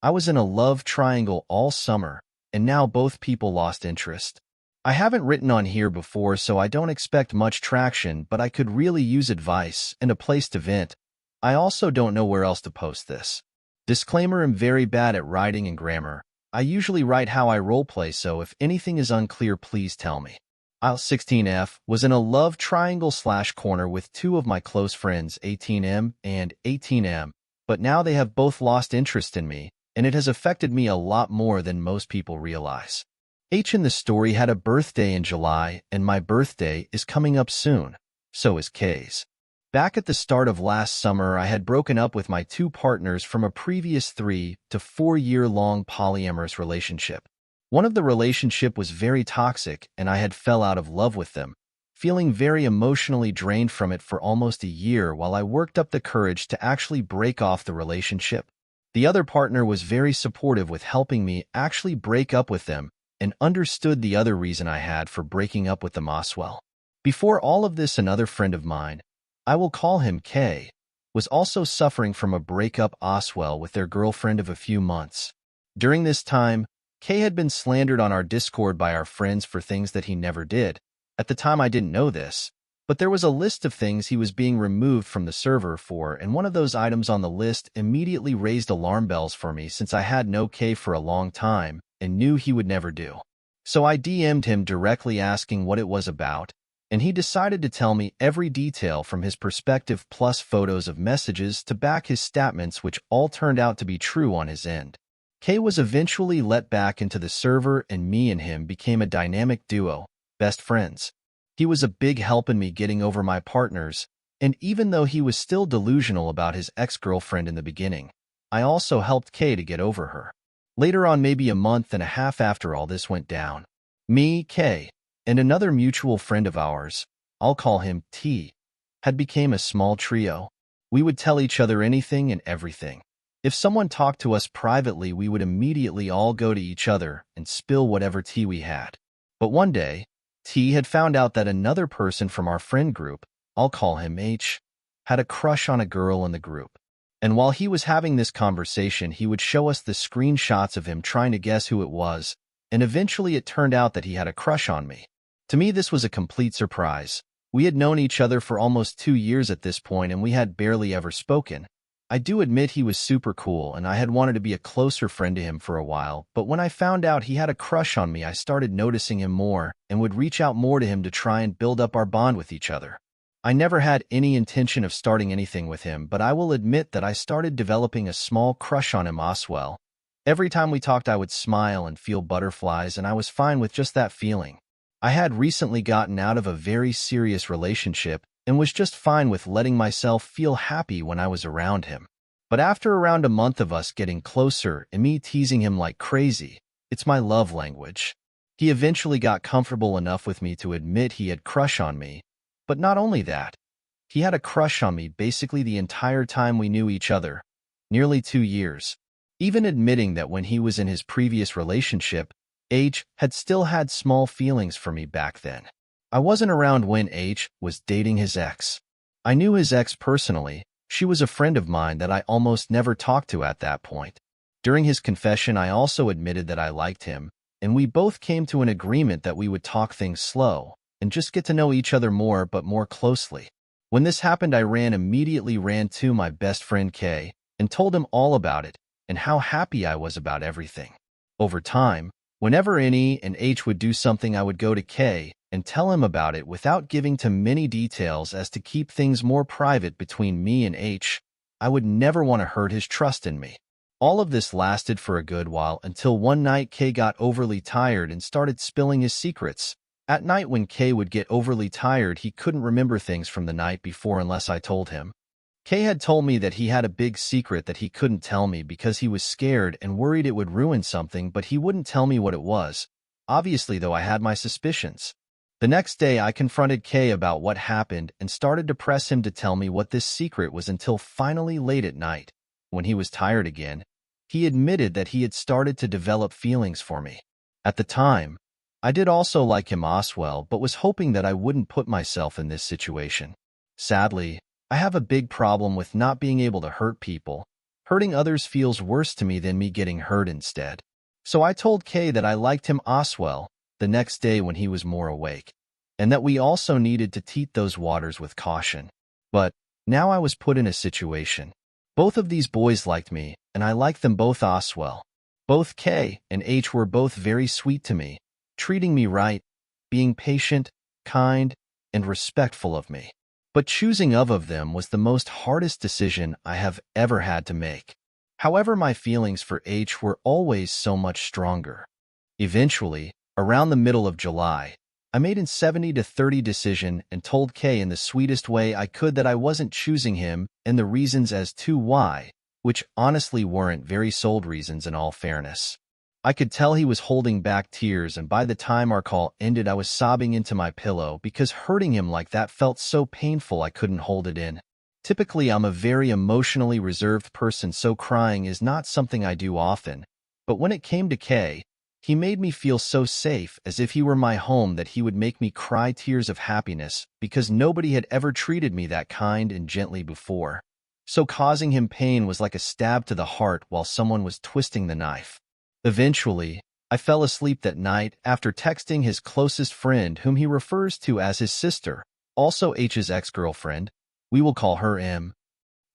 I was in a love triangle all summer, and now both people lost interest. I haven't written on here before, so I don't expect much traction, but I could really use advice and a place to vent. I also don't know where else to post this. Disclaimer: I'm very bad at writing and grammar. I usually write how I roleplay, so if anything is unclear, please tell me. I'll 16F was in a love triangle/corner with two of my close friends, 18M and 18M, but now they have both lost interest in me, and it has affected me a lot more than most people realize. H in the story had a birthday in July, and my birthday is coming up soon. So is K's. Back at the start of last summer, I had broken up with my two partners from a previous 3 to 4 year-long polyamorous relationship. One of the relationship was very toxic, and I had fell out of love with them, feeling very emotionally drained from it for almost a year while I worked up the courage to actually break off the relationship. The other partner was very supportive with helping me actually break up with them and understood the other reason I had for breaking up with them as well. Before all of this, another friend of mine, I will call him K, was also suffering from a breakup as well with their girlfriend of a few months. During this time, K had been slandered on our Discord by our friends for things that he never did. At the time, I didn't know this, but there was a list of things he was being removed from the server for, and one of those items on the list immediately raised alarm bells for me since I had known K for a long time and knew he would never do. So I DM'd him directly asking what it was about, and he decided to tell me every detail from his perspective plus photos of messages to back his statements, which all turned out to be true on his end. K was eventually let back into the server, and me and him became a dynamic duo, best friends. He was a big help in me getting over my partners, and even though he was still delusional about his ex-girlfriend in the beginning, I also helped K to get over her. Later on, maybe a month and a half after all this went down, me, K, and another mutual friend of ours, I'll call him T, had become a small trio. We would tell each other anything and everything. If someone talked to us privately, we would immediately all go to each other and spill whatever tea we had. But one day, T had found out that another person from our friend group, I'll call him H, had a crush on a girl in the group. And while he was having this conversation, he would show us the screenshots of him trying to guess who it was, and eventually it turned out that he had a crush on me. To me, this was a complete surprise. We had known each other for almost 2 years at this point, and we had barely ever spoken. I do admit he was super cool, and I had wanted to be a closer friend to him for a while, but when I found out he had a crush on me, I started noticing him more and would reach out more to him to try and build up our bond with each other. I never had any intention of starting anything with him, but I will admit that I started developing a small crush on him as well. Every time we talked, I would smile and feel butterflies, and I was fine with just that feeling. I had recently gotten out of a very serious relationship and was just fine with letting myself feel happy when I was around him. But after around a month of us getting closer and me teasing him like crazy, it's my love language, he eventually got comfortable enough with me to admit he had a crush on me. But not only that, he had a crush on me basically the entire time we knew each other, nearly 2 years. Even admitting that when he was in his previous relationship, H had still had small feelings for me back then. I wasn't around when H was dating his ex. I knew his ex personally. She was a friend of mine that I almost never talked to at that point. During his confession, I also admitted that I liked him, and we both came to an agreement that we would talk things slow and just get to know each other more but more closely. When this happened, I immediately ran to my best friend K and told him all about it and how happy I was about everything. Over time, whenever N and H would do something, I would go to K and tell him about it without giving too many details as to keep things more private between me and H. I would never want to hurt his trust in me. All of this lasted for a good while until one night K got overly tired and started spilling his secrets. At night, when K would get overly tired, he couldn't remember things from the night before unless I told him. K had told me that he had a big secret that he couldn't tell me because he was scared and worried it would ruin something, but he wouldn't tell me what it was. Obviously, though, I had my suspicions. The next day, I confronted K about what happened and started to press him to tell me what this secret was until finally late at night, when he was tired again, he admitted that he had started to develop feelings for me. At the time, I did also like him as well, but was hoping that I wouldn't put myself in this situation. Sadly, I have a big problem with not being able to hurt people, Hurting others feels worse to me than me getting hurt instead. So I told Kay that I liked him Oswell the next day when he was more awake, and that we also needed to treat those waters with caution. But now I was put in a situation. Both of these boys liked me, and I liked them both Oswell. Both K and H were both very sweet to me, treating me right, being patient, kind, and respectful of me. But choosing of them was the most hardest decision I have ever had to make. However, my feelings for H were always so much stronger. Eventually, around the middle of July, I made a 70-30 decision and told K in the sweetest way I could that I wasn't choosing him and the reasons as to why, which honestly weren't very sold reasons in all fairness. I could tell he was holding back tears, and by the time our call ended I was sobbing into my pillow because hurting him like that felt so painful I couldn't hold it in. Typically, I'm a very emotionally reserved person, so crying is not something I do often, but when it came to K, he made me feel so safe, as if he were my home, that he would make me cry tears of happiness because nobody had ever treated me that kind and gently before. So causing him pain was like a stab to the heart while someone was twisting the knife. Eventually, I fell asleep that night after texting his closest friend, whom he refers to as his sister, also H's ex-girlfriend. We will call her M.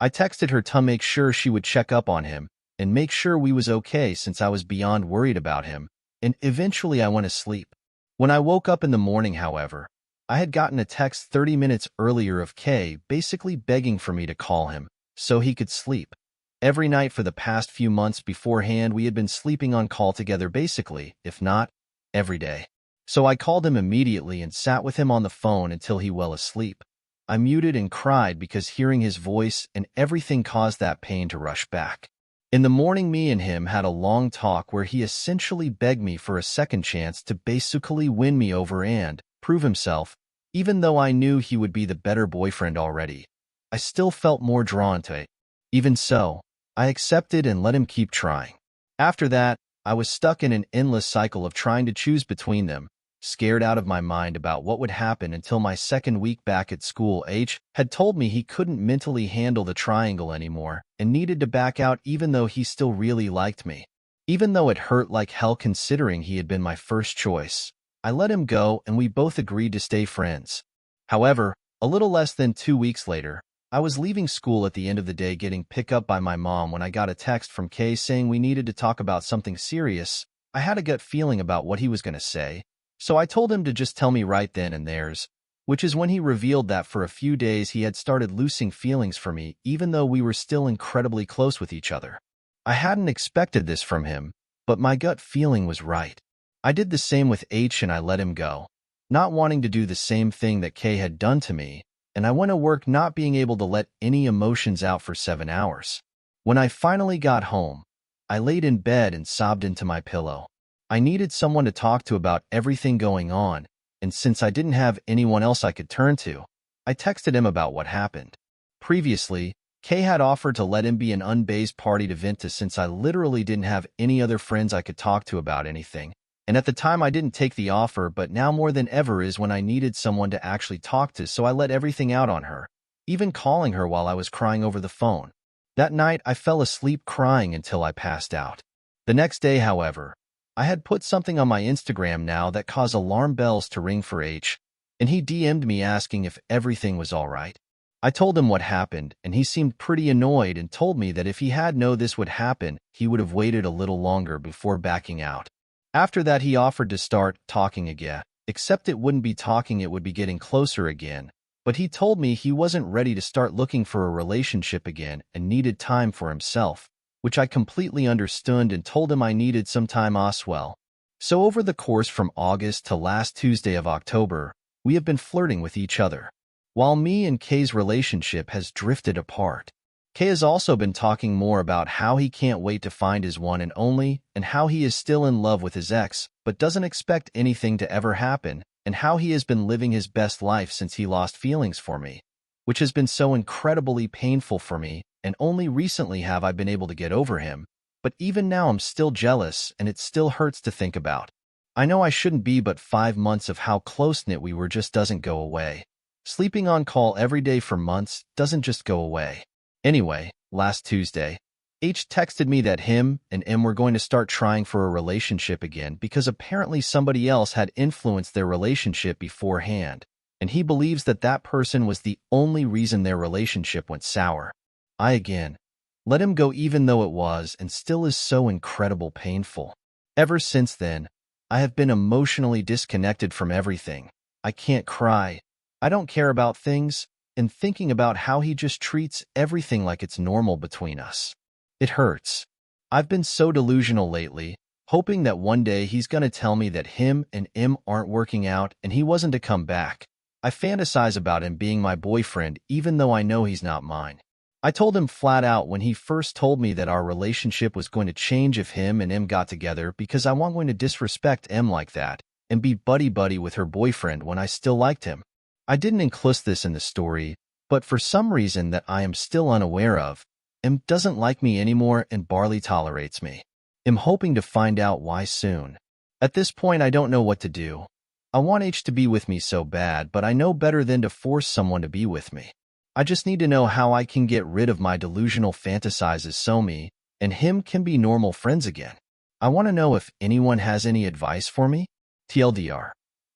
I texted her to make sure she would check up on him and make sure we was okay, since I was beyond worried about him, and eventually I went to sleep. When I woke up in the morning, however, I had gotten a text 30 minutes earlier of K basically begging for me to call him so he could sleep. Every night for the past few months beforehand, we had been sleeping on call together basically, if not every day. So I called him immediately and sat with him on the phone until he fell asleep. I muted and cried because hearing his voice and everything caused that pain to rush back. In the morning, me and him had a long talk where he essentially begged me for a second chance to basically win me over and prove himself. Even though I knew he would be the better boyfriend already, I still felt more drawn to it. Even so, I accepted and let him keep trying. After that, I was stuck in an endless cycle of trying to choose between them, scared out of my mind about what would happen until my second week back at school. H had told me he couldn't mentally handle the triangle anymore and needed to back out, even though he still really liked me. Even though it hurt like hell considering he had been my first choice, I let him go and we both agreed to stay friends. However, a little less than 2 weeks later, I was leaving school at the end of the day getting picked up by my mom when I got a text from Kay saying we needed to talk about something serious. I had a gut feeling about what he was going to say, so I told him to just tell me right then and there's, which is when he revealed that for a few days he had started losing feelings for me, even though we were still incredibly close with each other. I hadn't expected this from him, but my gut feeling was right. I did the same with H and I let him go, not wanting to do the same thing that Kay had done to me, and I went to work not being able to let any emotions out for 7 hours. When I finally got home, I laid in bed and sobbed into my pillow. I needed someone to talk to about everything going on, and since I didn't have anyone else I could turn to, I texted him about what happened. Previously, Kay had offered to let him be an unbased party to vent to, since I literally didn't have any other friends I could talk to about anything, and at the time I didn't take the offer, but now more than ever is when I needed someone to actually talk to, so I let everything out on her, even calling her while I was crying over the phone. That night, I fell asleep crying until I passed out. The next day, however, I had put something on my Instagram now that caused alarm bells to ring for H, and he DM'd me asking if everything was alright. I told him what happened, and he seemed pretty annoyed and told me that if he had known this would happen, he would have waited a little longer before backing out. After that, he offered to start talking again, except it wouldn't be talking, it would be getting closer again. But he told me he wasn't ready to start looking for a relationship again and needed time for himself, which I completely understood and told him I needed some time as well. So over the course from August to last Tuesday of October, we have been flirting with each other, while me and Kay's relationship has drifted apart. Kay has also been talking more about how he can't wait to find his one and only, and how he is still in love with his ex, but doesn't expect anything to ever happen, and how he has been living his best life since he lost feelings for me, which has been so incredibly painful for me, and only recently have I been able to get over him, but even now I'm still jealous and it still hurts to think about. I know I shouldn't be, but 5 months of how close-knit we were just doesn't go away. Sleeping on call every day for months doesn't just go away. Anyway, last Tuesday, H texted me that him and M were going to start trying for a relationship again because apparently somebody else had influenced their relationship beforehand, and he believes that that person was the only reason their relationship went sour. I again let him go even though it was and still is so incredible painful. Ever since then, I have been emotionally disconnected from everything. I can't cry. I don't care about things, and thinking about how he just treats everything like it's normal between us. It hurts. I've been so delusional lately, hoping that one day he's gonna tell me that him and M aren't working out and he wasn't to come back. I fantasize about him being my boyfriend even though I know he's not mine. I told him flat out when he first told me that our relationship was going to change if him and M got together because I wasn't going to disrespect M like that and be buddy-buddy with her boyfriend when I still liked him. I didn't include this in the story, but for some reason that I am still unaware of, M doesn't like me anymore and barely tolerates me. I'm hoping to find out why soon. At this point, I don't know what to do. I want H to be with me so bad, but I know better than to force someone to be with me. I just need to know how I can get rid of my delusional fantasizes so me and him can be normal friends again. I want to know if anyone has any advice for me. TLDR.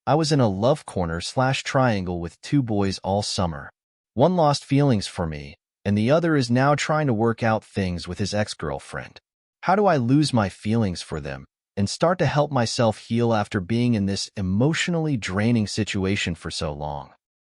I was in a love corner/triangle with two boys all summer. One lost feelings for me, and the other is now trying to work out things with his ex-girlfriend. How do I lose my feelings for them and start to help myself heal after being in this emotionally draining situation for so long?